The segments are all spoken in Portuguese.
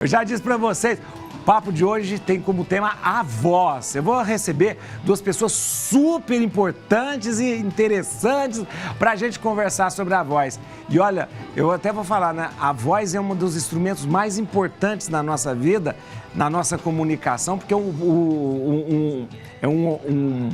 Eu já disse para vocês, o papo de hoje tem como tema a voz. Eu vou receber duas pessoas super importantes e interessantes para a gente conversar sobre a voz. E olha, eu até vou falar, né? A voz é um dos instrumentos mais importantes na nossa vida, na nossa comunicação, porque é um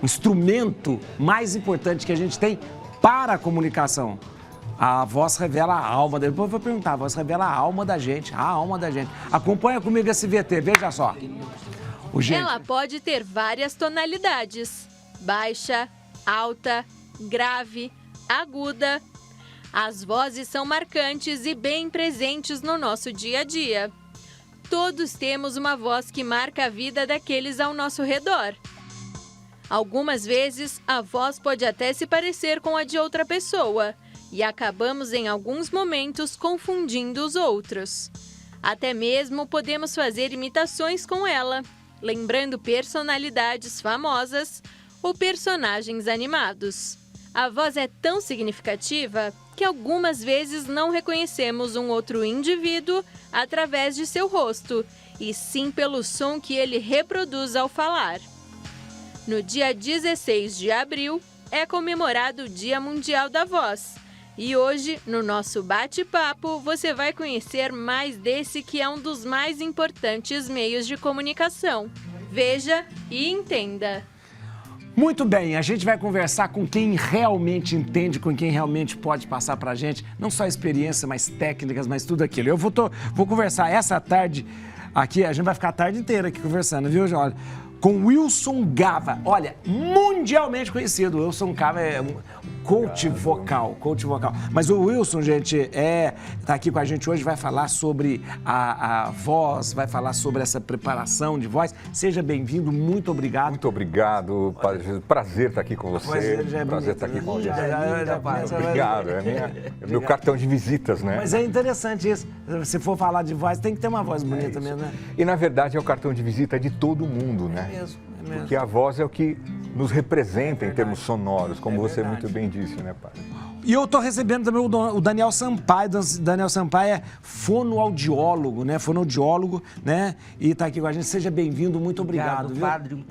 instrumento mais importante que a gente tem para a comunicação. A voz revela a alma, depois eu vou perguntar, a voz revela a alma da gente, a alma da gente. Acompanha comigo esse VT, veja só. Ela pode ter várias tonalidades, baixa, alta, grave, aguda. As vozes são marcantes e bem presentes no nosso dia a dia. Todos temos uma voz que marca a vida daqueles ao nosso redor. Algumas vezes, a voz pode até se parecer com a de outra pessoa, e acabamos em alguns momentos confundindo os outros. Até mesmo podemos fazer imitações com ela, lembrando personalidades famosas ou personagens animados. A voz é tão significativa que algumas vezes não reconhecemos um outro indivíduo através de seu rosto, e sim pelo som que ele reproduz ao falar. No dia 16 de abril, é comemorado o Dia Mundial da Voz. E hoje, no nosso bate-papo, você vai conhecer mais desse que é um dos mais importantes meios de comunicação. Veja e entenda. Muito bem, a gente vai conversar com quem realmente entende, com quem realmente pode passar pra gente, não só experiência, mas técnicas, mas tudo aquilo. Eu vou conversar essa tarde aqui, a gente vai ficar a tarde inteira aqui conversando, viu, Olha, com Wilson Gava. Olha, mundialmente conhecido. O Wilson Gava é um coach vocal. Mas o Wilson, gente, tá aqui com a gente hoje, vai falar sobre a voz, vai falar sobre essa preparação de voz. Seja bem-vindo, muito obrigado. Muito obrigado, prazer estar aqui com você. Prazer estar aqui com você. Obrigado, é meu cartão de visitas, né? Mas é interessante isso. Se for falar de voz, tem que ter uma voz bonita mesmo, né? E na verdade é o cartão de visita de todo mundo, né? É mesmo. Porque a voz é o que nos representa em termos sonoros, como você muito bem disse, né, pai? E eu estou recebendo também o Daniel Sampaio. Daniel Sampaio é fonoaudiólogo, né? E está aqui com a gente. Seja bem-vindo, muito obrigado. Obrigado, padre, um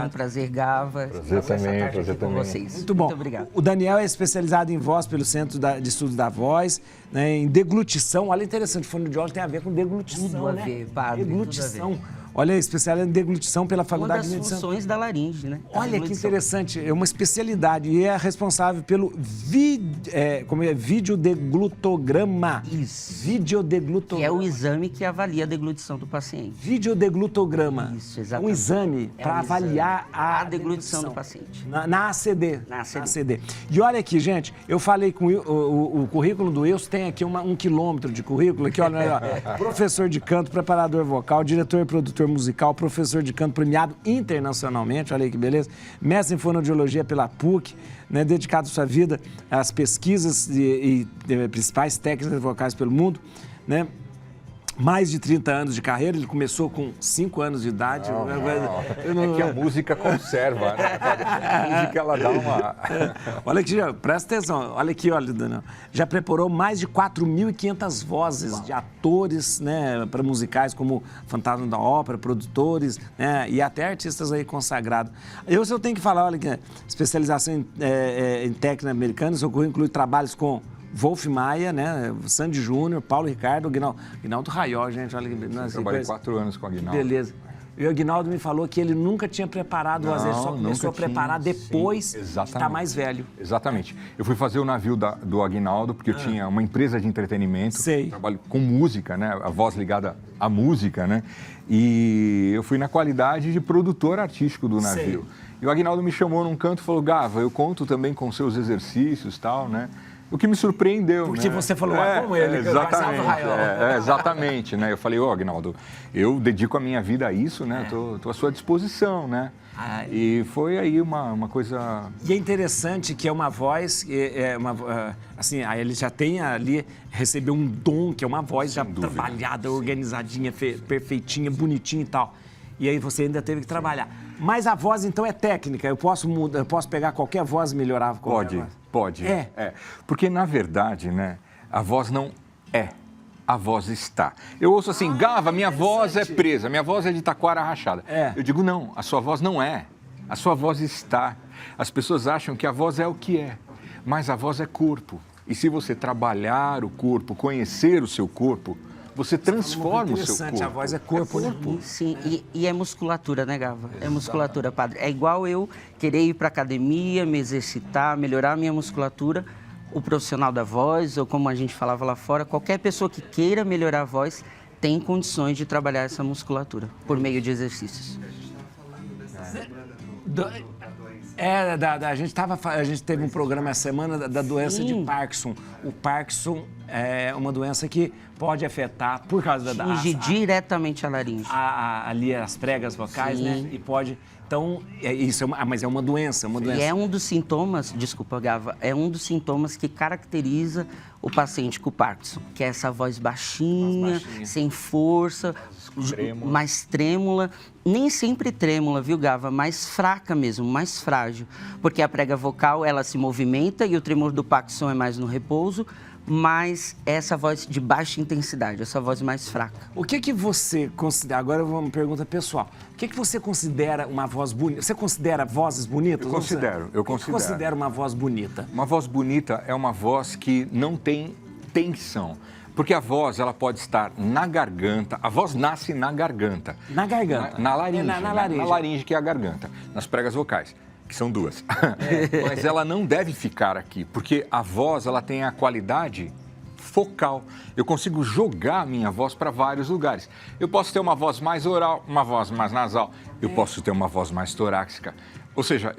prazer, Gava. Prazer também. Com vocês. Muito bom. Muito obrigado. O Daniel é especializado em voz pelo Centro de Estudos da Voz, né? Em deglutição. Olha, interessante, fonoaudiólogo tem a ver com deglutição, Tudo a né? ver, padre. Deglutição. Olha, especialidade em deglutição pela Faculdade de Medicina. Uma das funções da laringe, né? Olha que interessante, é uma especialidade e é responsável pelo videodeglutograma. Isso. Videodeglutograma. Que é o exame que avalia a deglutição do paciente. Videodeglutograma. Isso, exatamente. Um exame para avaliar a deglutição do paciente. Na ACD. Na ACD. E olha aqui, gente, eu falei com o currículo do Wilson, tem aqui 1 quilômetro de currículo, aqui, olha, professor de canto, preparador vocal, diretor e produtor musical, professor de canto premiado internacionalmente, olha aí que beleza, mestre em fonoaudiologia pela PUC, né, dedicado sua vida às pesquisas e principais técnicas vocais pelo mundo, né? Mais de 30 anos de carreira, ele começou com 5 anos de idade. É que a música conserva, né? A música, ela dá uma... Olha aqui, presta atenção, olha aqui, olha, Daniel. Já preparou mais de 4.500 vozes de atores, né, para musicais como Fantasma da Ópera, produtores, né, e até artistas aí consagrados. Se eu tenho que falar, olha aqui, especialização em técnica americana, seu currículo inclui trabalhos com Wolf Maia, né? Sandy Júnior, Paulo Ricardo, Aguinaldo Raiol, gente, olha que... Trabalhei 4 anos com o Aguinaldo. Beleza. E o Aguinaldo me falou que ele nunca tinha preparado, às vezes só começou a preparar depois de estar mais velho. Exatamente. Eu fui fazer o navio do Aguinaldo, porque eu tinha uma empresa de entretenimento, trabalho com música, né? A voz ligada à música, né? E eu fui na qualidade de produtor artístico do navio. E o Aguinaldo me chamou num canto e falou, Gava, eu conto também com seus exercícios e tal, né? O que me surpreendeu, porque você falou como ele. Exatamente, né? Eu falei, Aguinaldo, eu dedico a minha vida a isso, né? Tô à sua disposição, né? E foi aí uma coisa... E é interessante que é uma voz, assim, ele já tem ali, recebeu um dom, que é uma voz já trabalhada, organizadinha, perfeitinha, bonitinha e tal. E aí você ainda teve que trabalhar. Mas a voz, então, é técnica. Eu posso pegar qualquer voz e melhorar qualquer voz? Pode. Porque, na verdade, né, a voz não é a voz está. Eu ouço assim, Gava, minha voz é presa, minha voz é de taquara rachada. Eu digo, não, a sua voz não é. A sua voz está. As pessoas acham que a voz é o que é, mas a voz é corpo. E se você trabalhar o corpo, conhecer o seu corpo, você transforma o seu corpo. A voz é corpo, né? Sim, e é musculatura, né, Gava? É musculatura, padre. É igual eu querer ir para academia, me exercitar, melhorar a minha musculatura. O profissional da voz, ou como a gente falava lá fora, qualquer pessoa que queira melhorar a voz tem condições de trabalhar essa musculatura por meio de exercícios. A gente teve um programa essa semana da doença de Parkinson. O Parkinson é uma doença que pode afetar, por causa da... Atinge diretamente a laringe. Ali as pregas vocais, né? E pode... Então, mas é uma doença, E é um dos sintomas, desculpa, Gava, é um dos sintomas que caracteriza o paciente com Parkinson, que é essa voz baixinha, sem força, mais trêmula, nem sempre trêmula, viu, Gava? Mais fraca mesmo, mais frágil, porque a prega vocal, ela se movimenta e o tremor do Parkinson é mais no repouso, mas essa voz de baixa intensidade, essa voz mais fraca. O que você considera, agora uma pergunta pessoal, o que você considera uma voz bonita? Você considera vozes bonitas? Eu considero. O que você considera uma voz bonita? Uma voz bonita é uma voz que não tem tensão. Porque a voz, ela pode estar na garganta, a voz nasce na garganta. Na garganta? Na laringe. Na laringe. Na laringe, que é a garganta, nas pregas vocais, que são duas. Mas ela não deve ficar aqui, porque a voz, ela tem a qualidade focal. Eu consigo jogar a minha voz para vários lugares. Eu posso ter uma voz mais oral, uma voz mais nasal, eu posso ter uma voz mais torácica. Ou seja,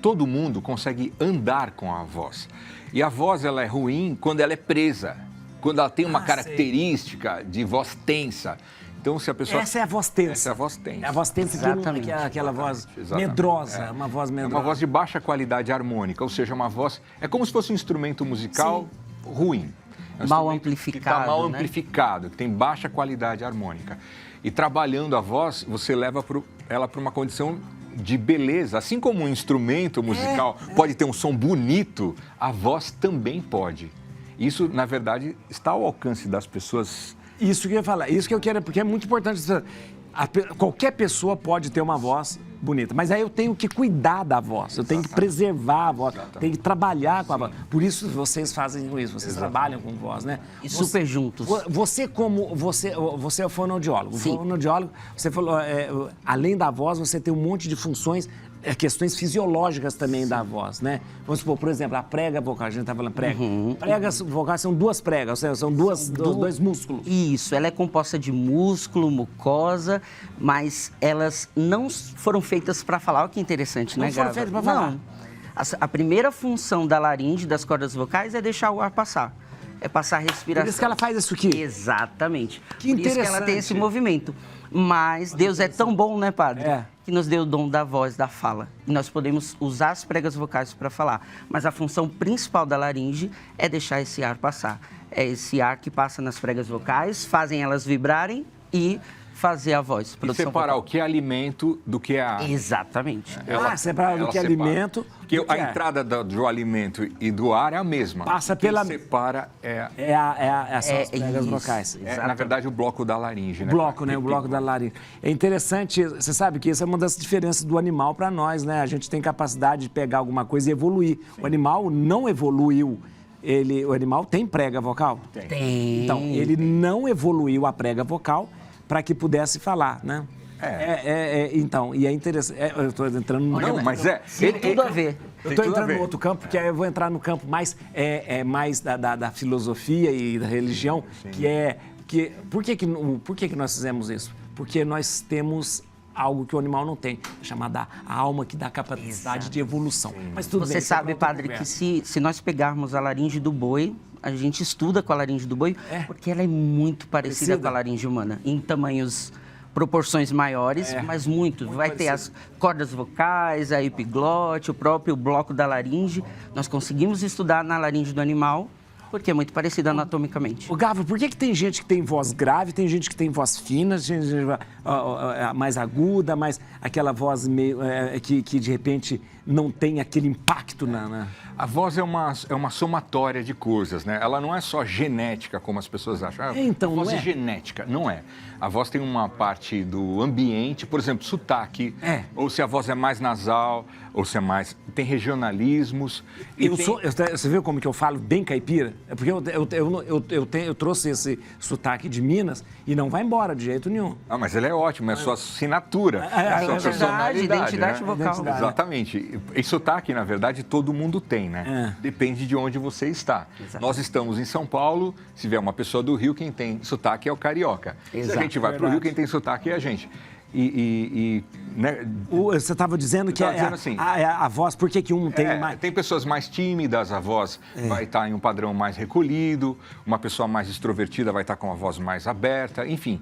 todo mundo consegue andar com a voz. E a voz, ela é ruim quando ela é presa, quando ela tem uma característica de voz tensa. Então, se a pessoa... Essa é a voz tensa. Essa é a voz tensa. É a voz tensa, que é aquela voz medrosa, uma voz medrosa. É uma voz de baixa qualidade harmônica, ou seja, uma voz... É como se fosse um instrumento musical ruim. É um mal amplificado, que está mal amplificado, que tem baixa qualidade harmônica. E trabalhando a voz, você leva ela para uma condição de beleza. Assim como um instrumento musical pode ter um som bonito, a voz também pode. Isso, na verdade, está ao alcance das pessoas. Isso que eu ia falar, isso que eu quero, porque é muito importante. Qualquer pessoa pode ter uma voz bonita, mas aí eu tenho que cuidar da voz, eu tenho que preservar a voz, tenho que trabalhar com a voz. Por isso vocês fazem isso, vocês trabalham com voz, né? E super juntos. Você é o fonoaudiólogo. Sim. O fonoaudiólogo, você falou, além da voz, você tem um monte de funções, questões fisiológicas também da voz, né? Vamos supor, por exemplo, a prega vocal, a gente está falando prega. Pregas vocais são duas pregas, ou seja, são dois músculos. Isso, ela é composta de músculo, mucosa, mas elas não foram feitas para falar. Olha que interessante, né, Gava? Não foram feitas para falar. Não. A primeira função da laringe, das cordas vocais, é deixar o ar passar. É passar a respiração. Por isso que ela faz isso aqui? Exatamente. Que interessante. Por isso que ela tem esse movimento. Mas Deus é tão bom, né, padre? Que nos deu o dom da voz, da fala. E nós podemos usar as pregas vocais para falar. Mas a função principal da laringe é deixar esse ar passar. É esse ar que passa nas pregas vocais, fazem elas vibrarem e fazer a voz. E separar o que é alimento do que é ar. Exatamente. Separar do que é alimento. Porque a entrada do alimento e do ar é a mesma. Passa pela... separa são as pregas vocais. Na verdade, o bloco da laringe, né? O bloco da laringe. É interessante, você sabe que isso é uma das diferenças do animal para nós, né? A gente tem capacidade de pegar alguma coisa e evoluir. Sim. O animal não evoluiu. O animal tem prega vocal? Tem. Então, ele não evoluiu a prega vocal para que pudesse falar, né? Então, e é interessante. Eu estou entrando no... Não, mas tem tudo a ver. Eu estou entrando no outro campo, porque aí eu vou entrar no campo mais, mais da filosofia e da religião, por que nós fizemos isso? Porque nós temos algo que o animal não tem, chamada a alma, que dá capacidade de evolução. Mas tudo Você bem, sabe, padre, que se nós pegarmos a laringe do boi, a gente estuda com a laringe do boi, porque ela é muito parecida com a laringe humana, em tamanhos, proporções maiores, mas muito. Vai ter as cordas vocais, a epiglote, o próprio bloco da laringe. Nós conseguimos estudar na laringe do animal Porque é muito parecido anatomicamente. O Gava, por que tem gente que tem voz grave, tem gente que tem voz fina, mais aguda, mais aquela voz meio, que de repente não tem aquele impacto na... A voz é uma somatória de coisas, né? Ela não é só genética, como as pessoas acham. Então, a voz não é genética, não é. A voz tem uma parte do ambiente, por exemplo, sotaque, ou se a voz é mais nasal, ou se é mais... Tem regionalismos. Você viu como que eu falo bem caipira? É porque eu trouxe esse sotaque de Minas e não vai embora de jeito nenhum. Ah, mas ele é ótimo, é sua assinatura, é a sua personalidade, identidade vocal. Exatamente. E sotaque, na verdade, todo mundo tem, né? Depende de onde você está. Exato. Nós estamos em São Paulo, se vier uma pessoa do Rio, quem tem sotaque é o carioca. Exato. Se a gente vai para o Rio, quem tem sotaque é a gente. Né? Você estava dizendo que a voz, por que um tem mais... Tem pessoas mais tímidas, a voz vai estar em um padrão mais recolhido, uma pessoa mais extrovertida vai estar com a voz mais aberta, enfim.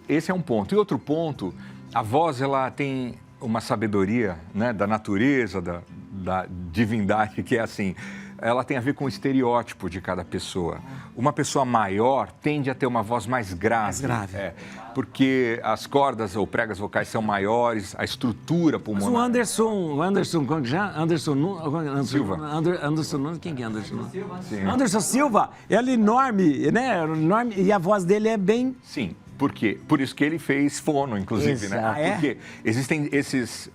Esse é um ponto. E outro ponto, a voz ela tem uma sabedoria, né, da natureza, da divindade, que é assim... Ela tem a ver com o estereótipo de cada pessoa. Uma pessoa maior tende a ter uma voz mais grave. Mais grave. Porque as cordas ou pregas vocais são maiores, a estrutura pulmonar... Mas o Anderson, como que já? Anderson Silva. Anderson, quem que é Anderson? Silva. Anderson Silva, ele é enorme, né? Enorme, e a voz dele é bem... Sim, por quê? Por isso que ele fez fono, inclusive, né? Porque existem esses...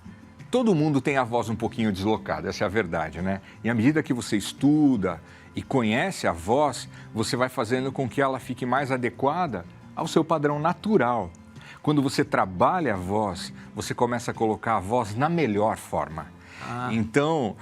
Todo mundo tem a voz um pouquinho deslocada, essa é a verdade, né? E à medida que você estuda e conhece a voz, você vai fazendo com que ela fique mais adequada ao seu padrão natural. Quando você trabalha a voz, você começa a colocar a voz na melhor forma. Então,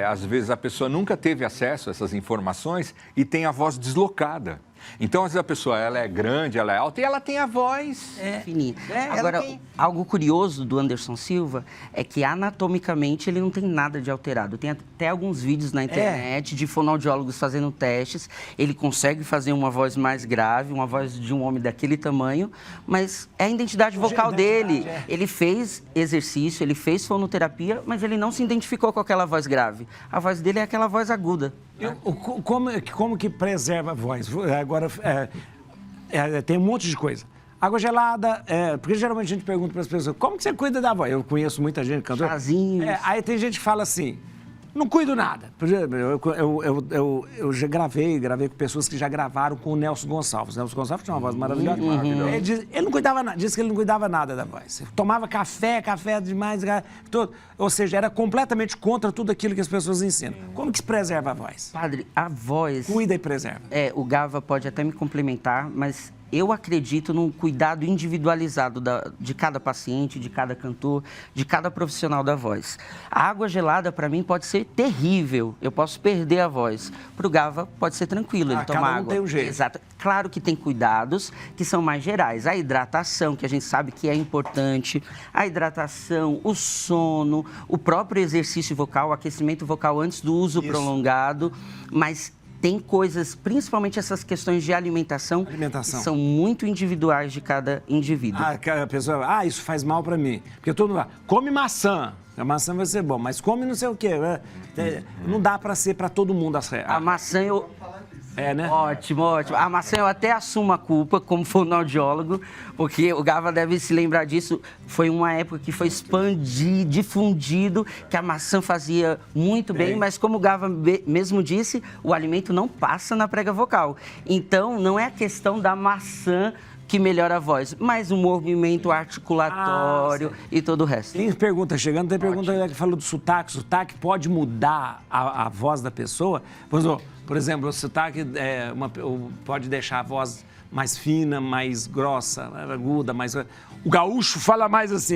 às vezes a pessoa nunca teve acesso a essas informações e tem a voz deslocada. Então, às vezes a pessoa ela é grande, ela é alta e ela tem a voz finita. Agora, algo curioso do Anderson Silva é que anatomicamente ele não tem nada de alterado. Tem até alguns vídeos na internet de fonoaudiólogos fazendo testes. Ele consegue fazer uma voz mais grave, uma voz de um homem daquele tamanho, mas é a identidade vocal dele. Ele fez exercício, ele fez fonoterapia, mas ele não se identificou com aquela voz grave. A voz dele é aquela voz aguda. Como que preserva a voz? Agora, tem um monte de coisa. Água gelada, porque geralmente a gente pergunta para as pessoas, como que você cuida da voz? Eu conheço muita gente cantora. Chazinhos. Aí tem gente que fala assim, não cuido nada. Por exemplo, eu já gravei com pessoas que já gravaram com o Nelson Gonçalves. Nelson Gonçalves tinha uma voz maravilhosa. Ele não cuidava nada, disse que ele não cuidava nada da voz. Tomava café demais, tudo. Ou seja, era completamente contra tudo aquilo que as pessoas ensinam. Como que se preserva a voz? Padre, a voz... Cuida e preserva. O Gava pode até me complementar, mas... Eu acredito num cuidado individualizado de cada paciente, de cada cantor, de cada profissional da voz. A água gelada, para mim, pode ser terrível. Eu posso perder a voz. Para o Gava, pode ser tranquilo, ele toma água. Tem um jeito. Exato. Claro que tem cuidados que são mais gerais. A hidratação, que a gente sabe que é importante. A hidratação, o sono, o próprio exercício vocal, o aquecimento vocal antes do uso prolongado. Mas... tem coisas, principalmente essas questões de alimentação. Que são muito individuais de cada indivíduo. A pessoa, isso faz mal para mim. Porque todo mundo fala, come maçã. A maçã vai ser bom, mas come não sei o quê. Não dá para ser para todo mundo. A maçã eu... né? Ótimo. A maçã eu até assumo a culpa como fonoaudiólogo, porque o Gava deve se lembrar disso. Foi uma época que foi difundido, que a maçã fazia muito bem, mas como o Gava mesmo disse, o alimento não passa na prega vocal. Então, não é a questão da maçã que melhora a voz, mas o movimento articulatório e todo o resto. Tem pergunta chegando, tem pergunta que falou do sotaque. Sotaque pode mudar a voz da pessoa? Por exemplo, o sotaque pode deixar a voz mais fina, mais grossa, aguda, mais... O gaúcho fala mais assim,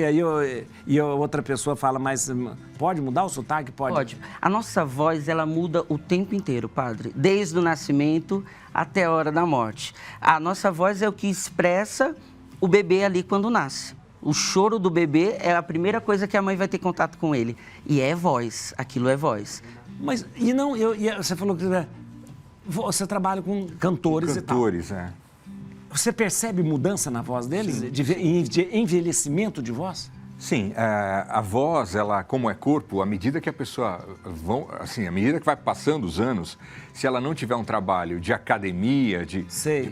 e a outra pessoa fala mais... Pode mudar o sotaque? Pode. A nossa voz, ela muda o tempo inteiro, padre. Desde o nascimento até a hora da morte. A nossa voz é o que expressa o bebê ali quando nasce. O choro do bebê é a primeira coisa que a mãe vai ter contato com ele. E é voz, aquilo é voz. Mas, você falou que você trabalha com cantores e tal. Você percebe mudança na voz deles? De envelhecimento de voz? Sim, a voz, ela, como é corpo, à medida que a pessoa, à medida que vai passando os anos, se ela não tiver um trabalho de academia, de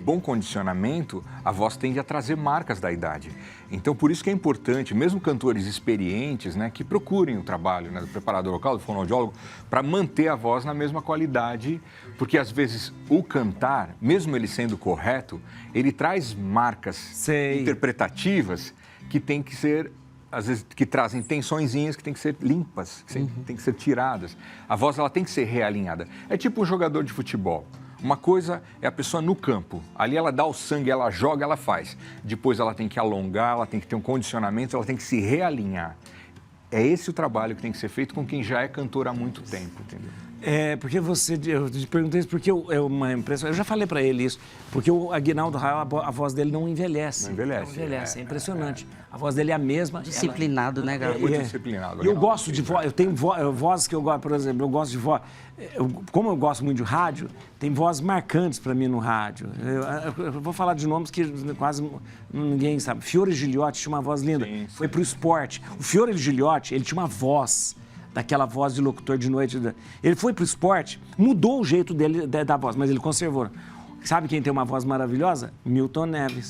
bom condicionamento, a voz tende a trazer marcas da idade. Então, por isso que é importante, mesmo cantores experientes, né, que procurem o trabalho, né, do preparador vocal, do fonoaudiólogo, para manter a voz na mesma qualidade, porque às vezes o cantar, mesmo ele sendo correto, ele traz marcas interpretativas que tem que ser, às vezes, que trazem tensõezinhas que tem que ser limpas, que tem que ser tiradas. A voz, ela tem que ser realinhada. É tipo um jogador de futebol. Uma coisa é a pessoa no campo. Ali ela dá o sangue, ela joga, ela faz. Depois ela tem que alongar, ela tem que ter um condicionamento, ela tem que se realinhar. É esse o trabalho que tem que ser feito com quem já é cantor há muito tempo, entendeu? Porque eu te perguntei isso porque é uma impressão. Eu já falei para ele isso, porque o Aguinaldo Raiol, a voz dele não envelhece. Não envelhece. Não envelhece, é impressionante. A voz dele é a mesma. Disciplinado, né, Gabriel? Muito disciplinado. E eu gosto de voz, eu tenho vozes que eu gosto, por exemplo, eu gosto de voz. Como eu gosto muito de rádio, tem vozes marcantes para mim no rádio. Eu vou falar de nomes que quase ninguém sabe. Fiore Giliotti tinha uma voz linda. Sim. Foi pro esporte. O Fiore Giliotti, ele tinha uma voz, daquela voz de locutor de noite. Ele foi pro esporte, mudou o jeito dele da voz, mas ele conservou. Sabe quem tem uma voz maravilhosa? Milton Neves.